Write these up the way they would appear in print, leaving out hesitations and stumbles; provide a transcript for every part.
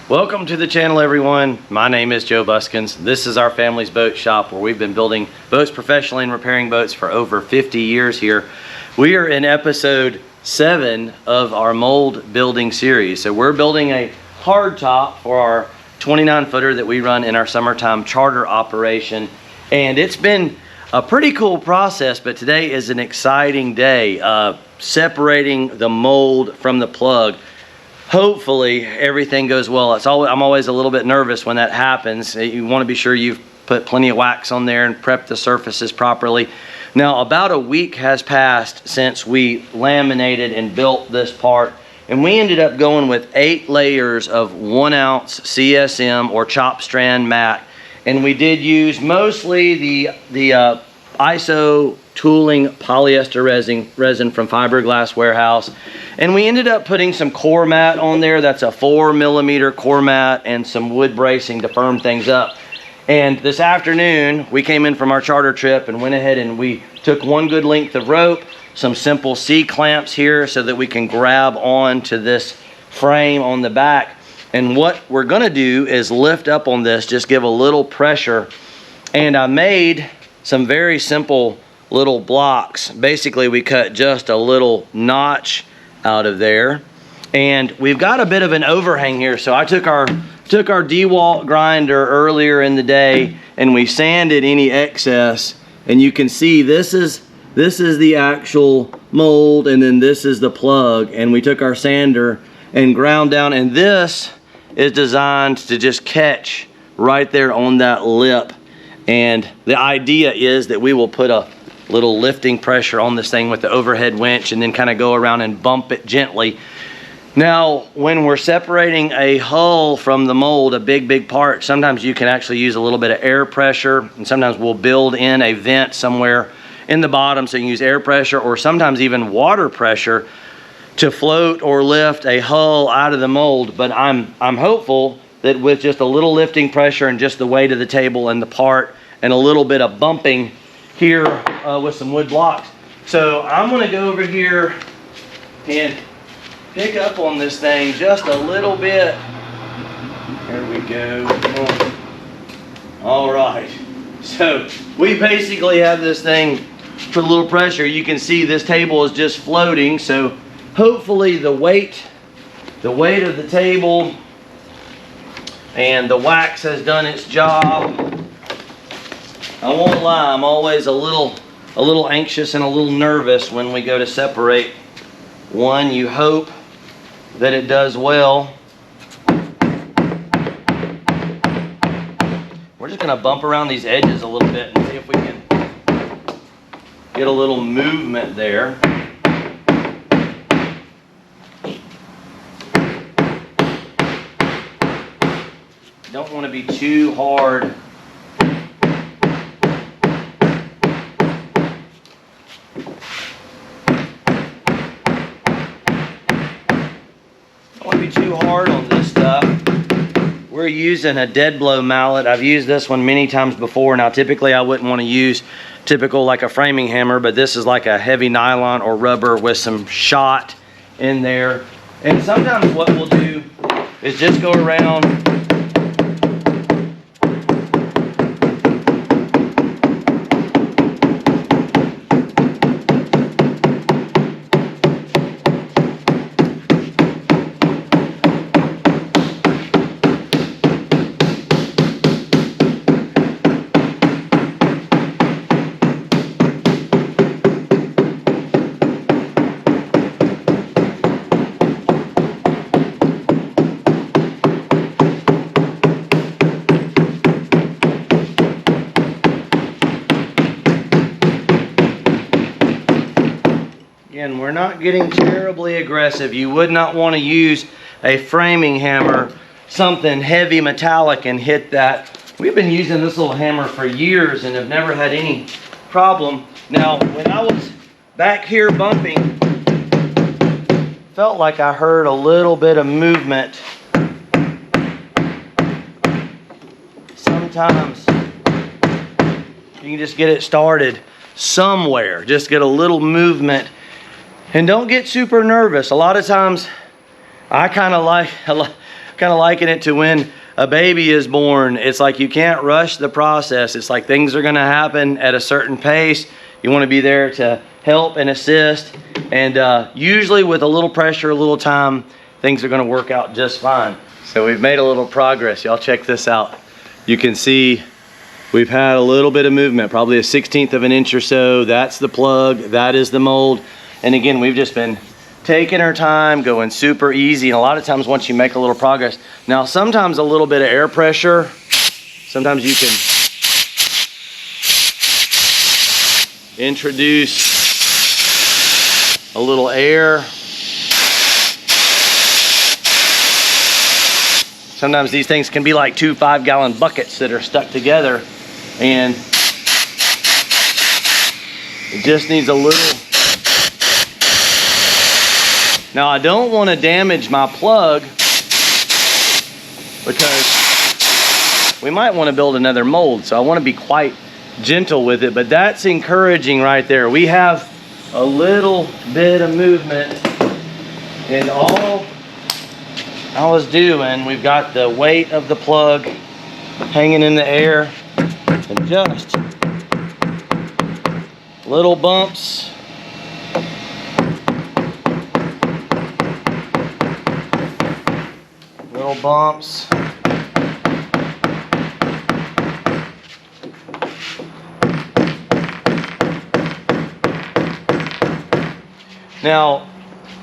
Welcome to the channel, everyone. My name is Joe Buskins. This is our family's boat shop where we've been building boats professionally and repairing boats for over 50 years here. We are in episode 7 of our mold building series. So we're building a hard top for our 29 footer that we run in our summertime charter operation. And it's been a pretty cool process, but today is an exciting day, separating the mold from the plug. Hopefully everything goes well. I'm always a little bit nervous when that happens. You want to be sure you've put plenty of wax on there and prepped the surfaces properly. Now, about a week has passed since we laminated and built this part, and we ended up going with 8 layers of 1 ounce CSM or chop strand mat, and we did use mostly the ISO tooling polyester resin from Fiberglass warehouse, and we ended up putting some core mat on there. That's a 4mm core mat and some wood bracing to firm things up. And this afternoon we came in from our charter trip and went ahead and we took 1 good length of rope, some simple C-clamps here so that we can grab on to this frame on the back. And what we're gonna do is lift up on this, just give a little pressure. And I made some very simple little blocks. Basically, we cut just a little notch out of there, and we've got a bit of an overhang here. So I took our DeWalt grinder earlier in the day and we sanded any excess, and you can see this is the actual mold, and then this is the plug, and we took our sander and ground down, and this is designed to just catch right there on that lip. And the idea is that we will put a little lifting pressure on this thing with the overhead winch and then kind of go around and bump it gently. Now, when we're separating a hull from the mold, a big part, sometimes you can actually use a little bit of air pressure, and sometimes we'll build in a vent somewhere in the bottom so you can use air pressure, or sometimes even water pressure to float or lift a hull out of the mold. But I'm hopeful that with just a little lifting pressure and just the weight of the table and the part and a little bit of bumping here with some wood blocks. So I'm gonna go over here and pick up on this thing just a little bit. There we go. All right. So we basically have this thing for a little pressure. You can see this table is just floating. So hopefully the weight of the table and the wax has done its job. I won't lie, I'm always a little anxious and a little nervous when we go to separate one. You hope that it does well. We're just gonna bump around these edges a little bit and see if we can get a little movement there. Don't want to be too hard. Too hard on this stuff. We're using a dead blow mallet. I've used this one many times before. Now typically I wouldn't want to use typical like a framing hammer, but this is like a heavy nylon or rubber with some shot in there. And sometimes what we'll do is just go around Again, we're not getting terribly aggressive. You would not want to use a framing hammer, something heavy metallic, and hit that. We've been using this little hammer for years and have never had any problem. Now, when I was back here bumping, felt like I heard a little bit of movement. Sometimes you can just get it started somewhere, just get a little movement. And don't get super nervous. A lot of times I kind of like, kind of liken it to when a baby is born. It's like you can't rush the process. It's like things are going to happen at a certain pace. You want to be there to help and assist. And usually with a little pressure, a little time, things are going to work out just fine. So we've made a little progress. Y'all check this out. You can see we've had a little bit of movement, probably a 1/16 of an inch or so. That's the plug, that is the mold. And again, we've just been taking our time, going super easy. And a lot of times once you make a little progress, now sometimes a little bit of air pressure, sometimes you can introduce a little air. Sometimes these things can be like 2 5-gallon buckets that are stuck together, and it just needs a little. Now I don't want to damage my plug because we might want to build another mold, so I want to be quite gentle with it, but that's encouraging right there. We have a little bit of movement, and all I was doing, we've got the weight of the plug hanging in the air, and just little bumps. Little bumps. Now,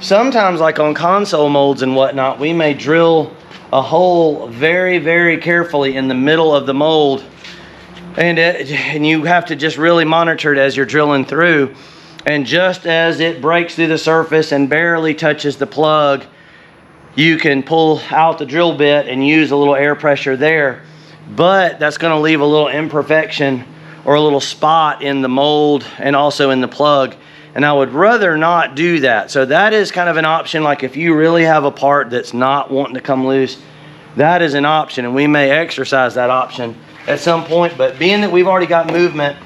sometimes like on console molds and whatnot, we may drill a hole very, very carefully in the middle of the mold, and you have to just really monitor it as you're drilling through. And just as it breaks through the surface and barely touches the plug, you can pull out the drill bit and use a little air pressure there, but that's going to leave a little imperfection or a little spot in the mold and also in the plug. And I would rather not do that. So that is kind of an option. Like if you really have a part that's not wanting to come loose, that is an option, and we may exercise that option at some point. But being that we've already got movement,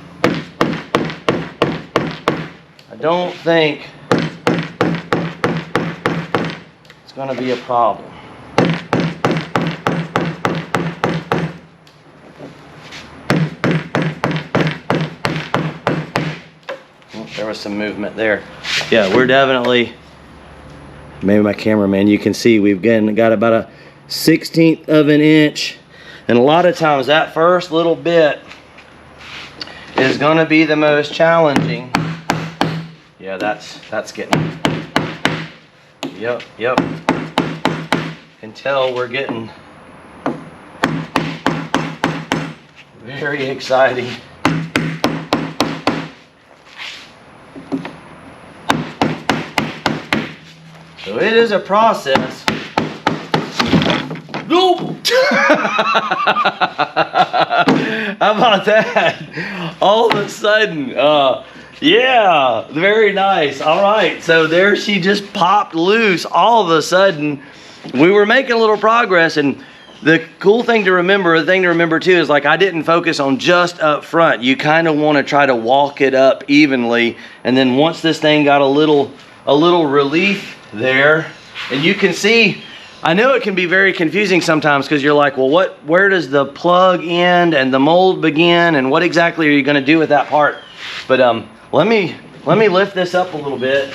I don't think it's going to be a problem. There was some movement there. Yeah, we're definitely, maybe my cameraman, you can see we've got about a 1/16 of an inch. And a lot of times that first little bit is going to be the most challenging. Yeah, that's getting, yep. Can tell we're getting very exciting. So it is a process. Nope. How about that? All of a sudden, yeah, very nice. All right, so there she just popped loose. All of a sudden, we were making a little progress, and the cool thing to remember, the thing to remember too, is like I didn't focus on just up front. You kind of want to try to walk it up evenly, and then once this thing got a little relief there, and you can see, I know it can be very confusing sometimes because you're like, well, where does the plug end and the mold begin, and what exactly are you going to do with that part? But let me lift this up a little bit.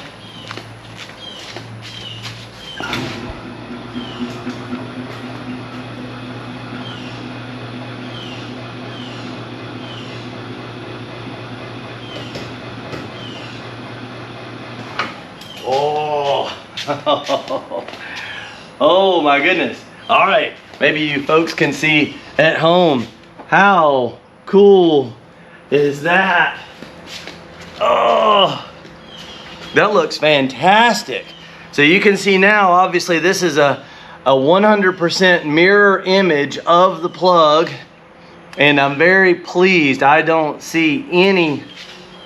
Oh my goodness. All right, maybe you folks can see at home, how cool is that? Oh, that looks fantastic. So you can see now, obviously this is a 100% mirror image of the plug, and I'm very pleased. I don't see any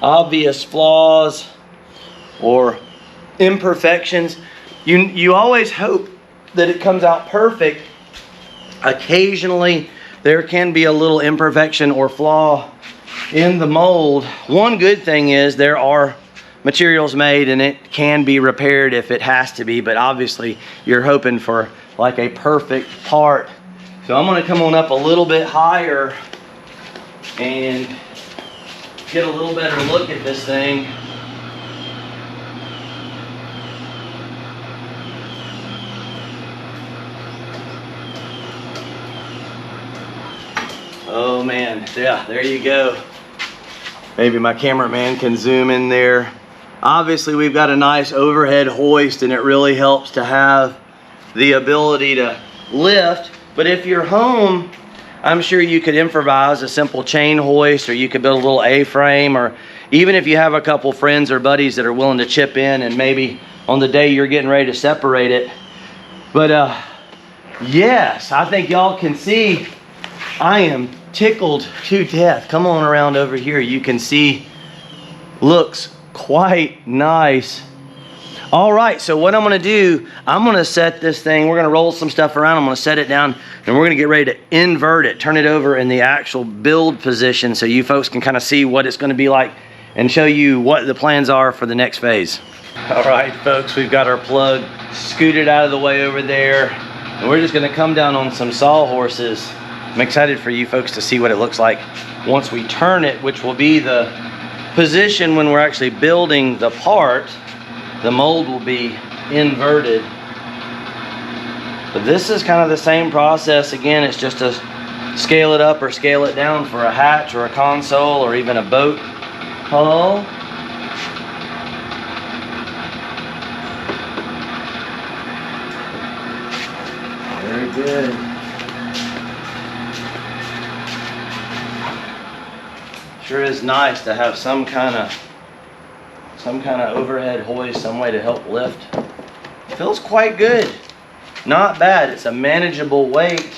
obvious flaws or imperfections. You always hope that it comes out perfect. Occasionally there can be a little imperfection or flaw in the mold. One good thing is there are materials made and it can be repaired if it has to be, but obviously you're hoping for like a perfect part. So I'm gonna come on up a little bit higher and get a little better look at this thing. Oh man, yeah, there you go. Maybe my cameraman can zoom in there. Obviously we've got a nice overhead hoist and it really helps to have the ability to lift. But if you're home, I'm sure you could improvise a simple chain hoist, or you could build a little A-frame, or even if you have a couple friends or buddies that are willing to chip in and maybe on the day you're getting ready to separate it. But yes, I think y'all can see I am tickled to death. Come on around over here. You can see, looks quite nice. All right, so what I'm gonna do, I'm gonna set this thing, we're gonna roll some stuff around, I'm gonna set it down, and we're gonna get ready to invert it, turn it over in the actual build position so you folks can kind of see what it's gonna be like and show you what the plans are for the next phase. All right, folks, we've got our plug scooted out of the way over there, and we're just gonna come down on some sawhorses. I'm excited for you folks to see what it looks like once we turn it, which will be the position when we're actually building the part. The mold will be inverted. But this is kind of the same process. Again, it's just to scale it up or scale it down for a hatch or a console or even a boat hull. Very good. Sure is nice to have some kind of overhead hoist, some way to help lift. Feels quite good. Not bad. It's a manageable weight.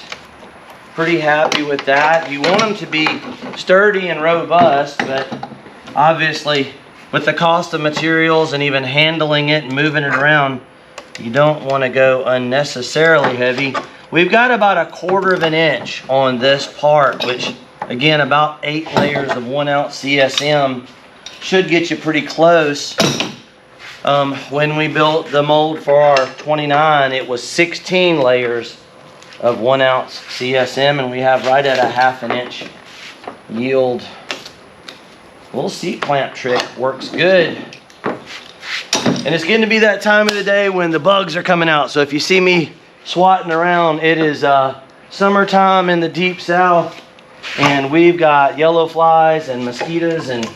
Pretty happy with that. You want them to be sturdy and robust, but obviously with the cost of materials and even handling it and moving it around, you don't want to go unnecessarily heavy. We've got about 1/4 of an inch on this part, which again, about 8 layers of 1 ounce CSM should get you pretty close. When we built the mold for our 29, it was 16 layers of 1 ounce CSM, and we have right at a 1/2 inch yield. A little seat clamp trick works good. And it's getting to be that time of the day when the bugs are coming out. So if you see me swatting around, it is summertime in the deep south, and we've got yellow flies and mosquitoes, and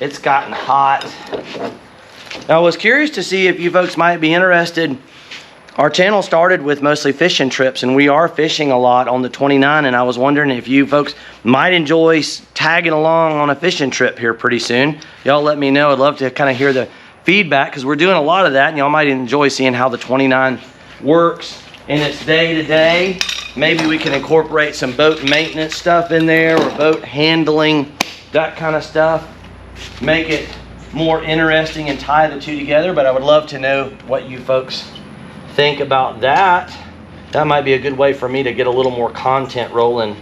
it's gotten hot. Now, I was curious to see if you folks might be interested. Our channel started with mostly fishing trips, and we are fishing a lot on the 29, and I was wondering if you folks might enjoy tagging along on a fishing trip here pretty soon. Y'all let me know. I'd love to kind of hear the feedback, because we're doing a lot of that, and y'all might enjoy seeing how the 29 works in its day-to-day. Maybe we can incorporate some boat maintenance stuff in there, or boat handling, that kind of stuff. Make it more interesting and tie the two together. But I would love to know what you folks think about that. That might be a good way for me to get a little more content rolling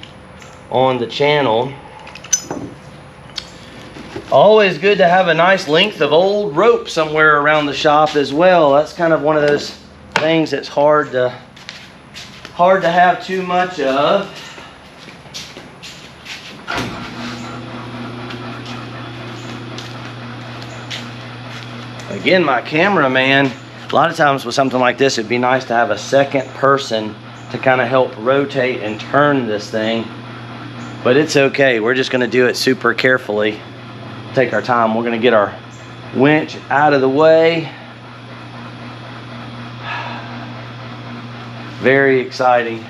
on the channel. Always good to have a nice length of old rope somewhere around the shop as well. That's kind of one of those things that's hard to have too much of. Again, my cameraman, a lot of times with something like this, it'd be nice to have a second person to kind of help rotate and turn this thing. But it's okay. We're just going to do it super carefully. Take our time. We're going to get our winch out of the way. Very exciting.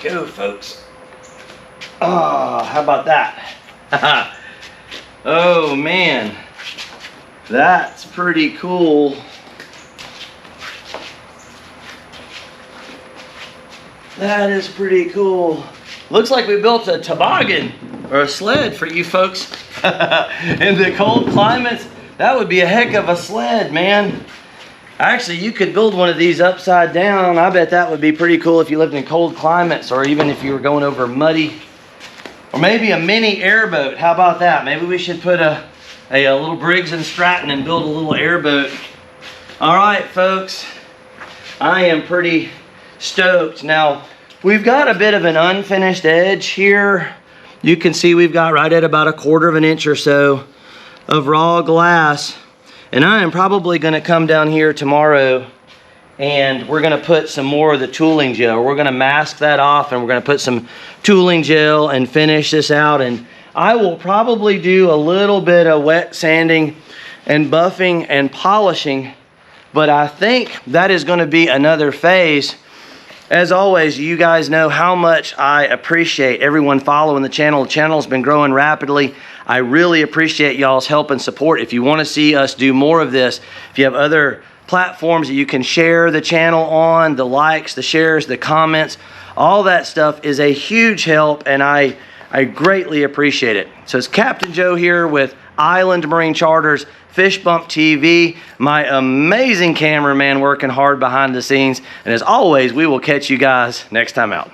Go, folks. Oh, how about that? Oh man, that's pretty cool. That is pretty cool. Looks like we built a toboggan. or a sled for you folks in the cold climates. That would be a heck of a sled, man. Actually, you could build one of these upside down. I bet that would be pretty cool if you lived in cold climates, or even if you were going over muddy. Or maybe a mini airboat. How about that? Maybe we should put a little Briggs and Stratton and build a little airboat. All right, folks. I am pretty stoked. Now, we've got a bit of an unfinished edge here. You can see we've got right at about 1/4 of an inch or so of raw glass. And I am probably going to come down here tomorrow and we're going to put some more of the tooling gel. We're going to mask that off and we're going to put some tooling gel and finish this out. And I will probably do a little bit of wet sanding and buffing and polishing, but I think that is going to be another phase. As always, you guys know how much I appreciate everyone following the channel. The channel's been growing rapidly. I really appreciate y'all's help and support. If you want to see us do more of this, if you have other platforms that you can share the channel on, the likes, the shares, the comments, all that stuff is a huge help, and I greatly appreciate it. So it's Captain Joe here with Island Marine Charters, Fish Bump TV, my amazing cameraman working hard behind the scenes. And as always, we will catch you guys next time out.